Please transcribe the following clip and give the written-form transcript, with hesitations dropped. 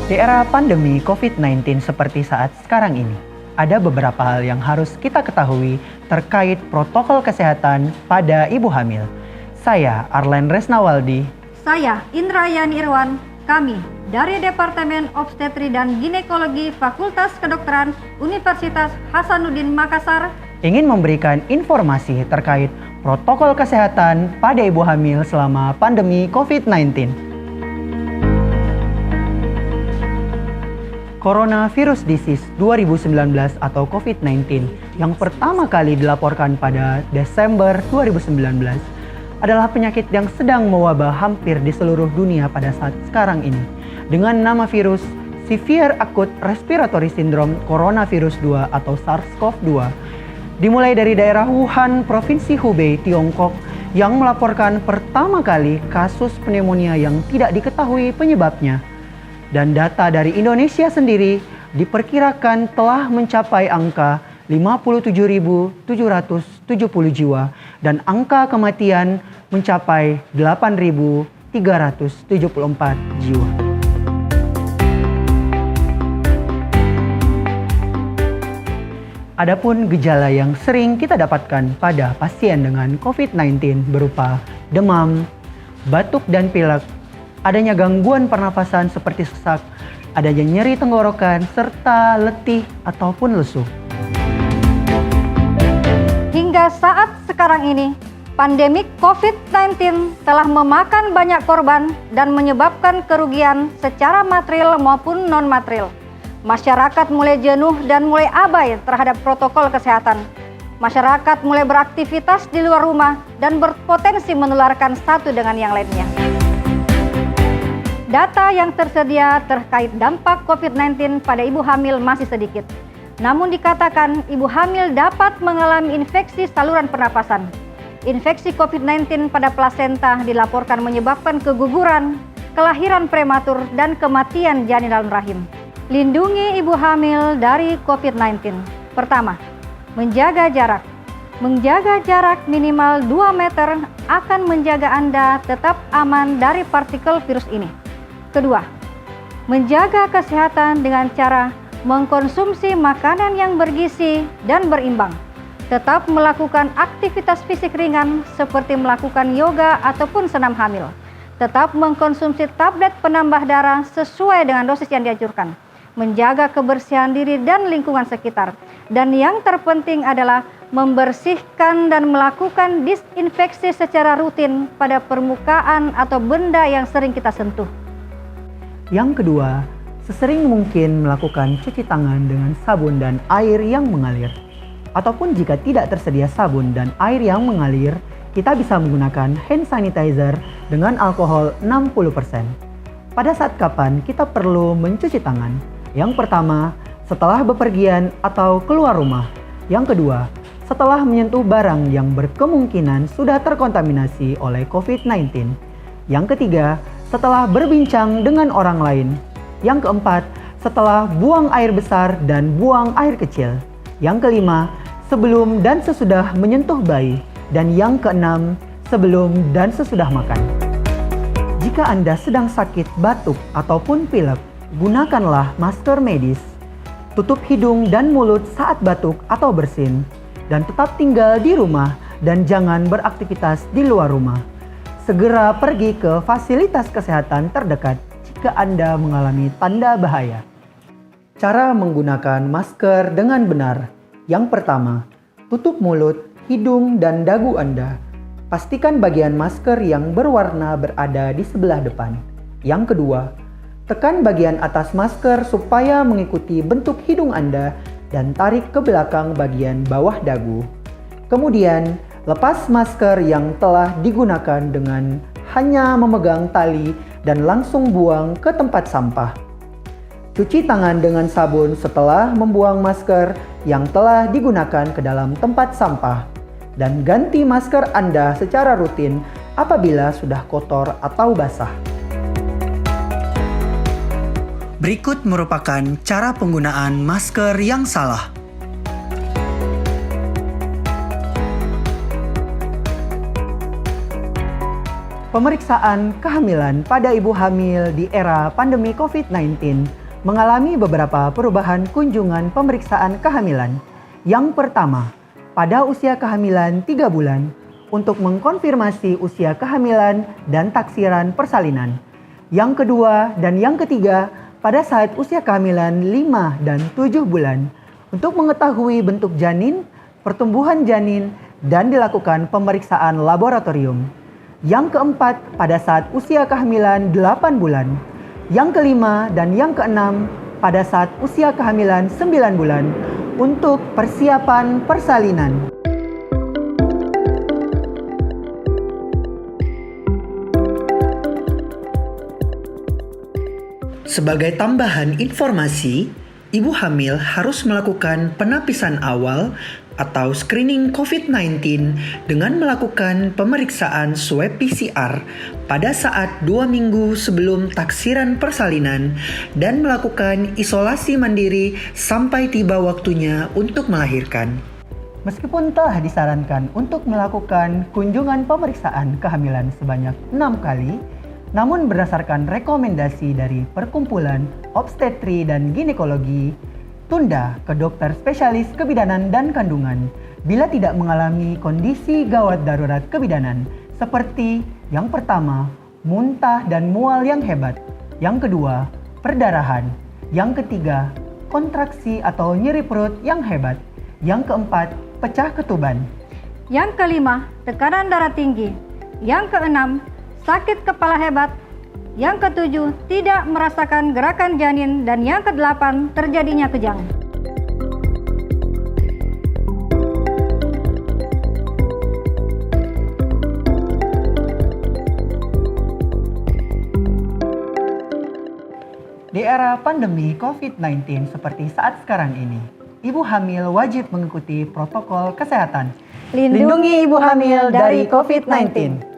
Di era pandemi COVID-19 seperti saat sekarang ini, ada beberapa hal yang harus kita ketahui terkait protokol kesehatan pada ibu hamil. Saya Arlen Resnawaldi. Saya Indrayani Irwan. Kami dari Departemen Obstetri dan Ginekologi Fakultas Kedokteran Universitas Hasanuddin Makassar Ingin memberikan informasi terkait protokol kesehatan pada ibu hamil selama pandemi COVID-19. Coronavirus Disease 2019 atau COVID-19 yang pertama kali dilaporkan pada Desember 2019 adalah penyakit yang sedang mewabah hampir di seluruh dunia pada saat sekarang ini dengan nama virus Severe Acute Respiratory Syndrome Coronavirus 2 atau SARS-CoV-2 dimulai dari daerah Wuhan, Provinsi Hubei, Tiongkok yang melaporkan pertama kali kasus pneumonia yang tidak diketahui penyebabnya. Dan data dari Indonesia sendiri diperkirakan telah mencapai angka 57.770 jiwa dan angka kematian mencapai 8.374 jiwa. Adapun gejala yang sering kita dapatkan pada pasien dengan COVID-19 berupa demam, batuk dan pilek, adanya gangguan pernafasan seperti sesak, adanya nyeri tenggorokan, serta letih ataupun lesu. hingga saat sekarang ini, pandemi COVID-19 telah memakan banyak korban dan menyebabkan kerugian secara material maupun non-material. Masyarakat mulai jenuh dan mulai abai terhadap protokol kesehatan. Masyarakat mulai beraktivitas di luar rumah dan berpotensi menularkan satu dengan yang lainnya. Data yang tersedia terkait dampak COVID-19 pada ibu hamil masih sedikit. Namun dikatakan ibu hamil dapat mengalami infeksi saluran pernapasan. Infeksi COVID-19 pada plasenta dilaporkan menyebabkan keguguran, kelahiran prematur, dan kematian janin dalam rahim. Lindungi ibu hamil dari COVID-19. Pertama, menjaga jarak. Menjaga jarak minimal 2 meter akan menjaga Anda tetap aman dari partikel virus ini. Kedua, menjaga kesehatan dengan cara mengkonsumsi makanan yang bergizi dan berimbang. Tetap melakukan aktivitas fisik ringan seperti melakukan yoga ataupun senam hamil. Tetap mengkonsumsi tablet penambah darah sesuai dengan dosis yang dianjurkan. Menjaga kebersihan diri dan lingkungan sekitar. Dan yang terpenting adalah membersihkan dan melakukan disinfeksi secara rutin pada permukaan atau benda yang sering kita sentuh. Yang kedua, sesering mungkin melakukan cuci tangan dengan sabun dan air yang mengalir. Ataupun jika tidak tersedia sabun dan air yang mengalir, kita bisa menggunakan hand sanitizer dengan alkohol 60%. Pada saat kapan kita perlu mencuci tangan? Yang pertama, setelah bepergian atau keluar rumah. Yang kedua, setelah menyentuh barang yang berkemungkinan sudah terkontaminasi oleh COVID-19. Yang ketiga, setelah berbincang dengan orang lain. Yang keempat, setelah buang air besar dan buang air kecil. Yang kelima, sebelum dan sesudah menyentuh bayi. Dan yang keenam, sebelum dan sesudah makan. Jika Anda sedang sakit batuk ataupun pilek, gunakanlah masker medis. Tutup hidung dan mulut saat batuk atau bersin. Dan tetap tinggal di rumah dan jangan beraktivitas di luar rumah. Segera pergi ke fasilitas kesehatan terdekat jika Anda mengalami tanda bahaya. Cara menggunakan masker dengan benar. Yang pertama, tutup mulut, hidung, dan dagu Anda. Pastikan bagian masker yang berwarna berada di sebelah depan. Yang kedua, tekan bagian atas masker supaya mengikuti bentuk hidung Anda dan tarik ke belakang bagian bawah dagu. Kemudian, lepas masker yang telah digunakan dengan hanya memegang tali dan langsung buang ke tempat sampah. Cuci tangan dengan sabun setelah membuang masker yang telah digunakan ke dalam tempat sampah. Dan ganti masker Anda secara rutin apabila sudah kotor atau basah. Berikut merupakan cara penggunaan masker yang salah. Pemeriksaan kehamilan pada ibu hamil di era pandemi COVID-19 mengalami beberapa perubahan kunjungan pemeriksaan kehamilan. Yang pertama, pada usia kehamilan 3 bulan untuk mengkonfirmasi usia kehamilan dan taksiran persalinan. Yang kedua dan yang ketiga pada saat usia kehamilan 5 dan 7 bulan untuk mengetahui bentuk janin, pertumbuhan janin, dan dilakukan pemeriksaan laboratorium. Yang keempat pada saat usia kehamilan 8 bulan. Yang kelima dan yang keenam pada saat usia kehamilan 9 bulan untuk persiapan persalinan. Sebagai tambahan informasi, ibu hamil harus melakukan penapisan awal atau screening COVID-19 dengan melakukan pemeriksaan swab PCR pada saat 2 minggu sebelum taksiran persalinan dan melakukan isolasi mandiri sampai tiba waktunya untuk melahirkan. Meskipun telah disarankan untuk melakukan kunjungan pemeriksaan kehamilan sebanyak 6 kali, namun berdasarkan rekomendasi dari Perkumpulan Obstetri dan Ginekologi, tunda ke dokter spesialis kebidanan dan kandungan bila tidak mengalami kondisi gawat darurat kebidanan seperti yang pertama, muntah dan mual yang hebat, yang kedua, perdarahan, yang ketiga, kontraksi atau nyeri perut yang hebat, yang keempat, pecah ketuban, Yang kelima, tekanan darah tinggi. Yang keenam, sakit kepala hebat. Yang ketujuh, tidak merasakan gerakan janin. Dan yang kedelapan, terjadinya kejang. Di era pandemi COVID-19 seperti saat sekarang ini, ibu hamil wajib mengikuti protokol kesehatan. Lindungi ibu hamil dari COVID-19.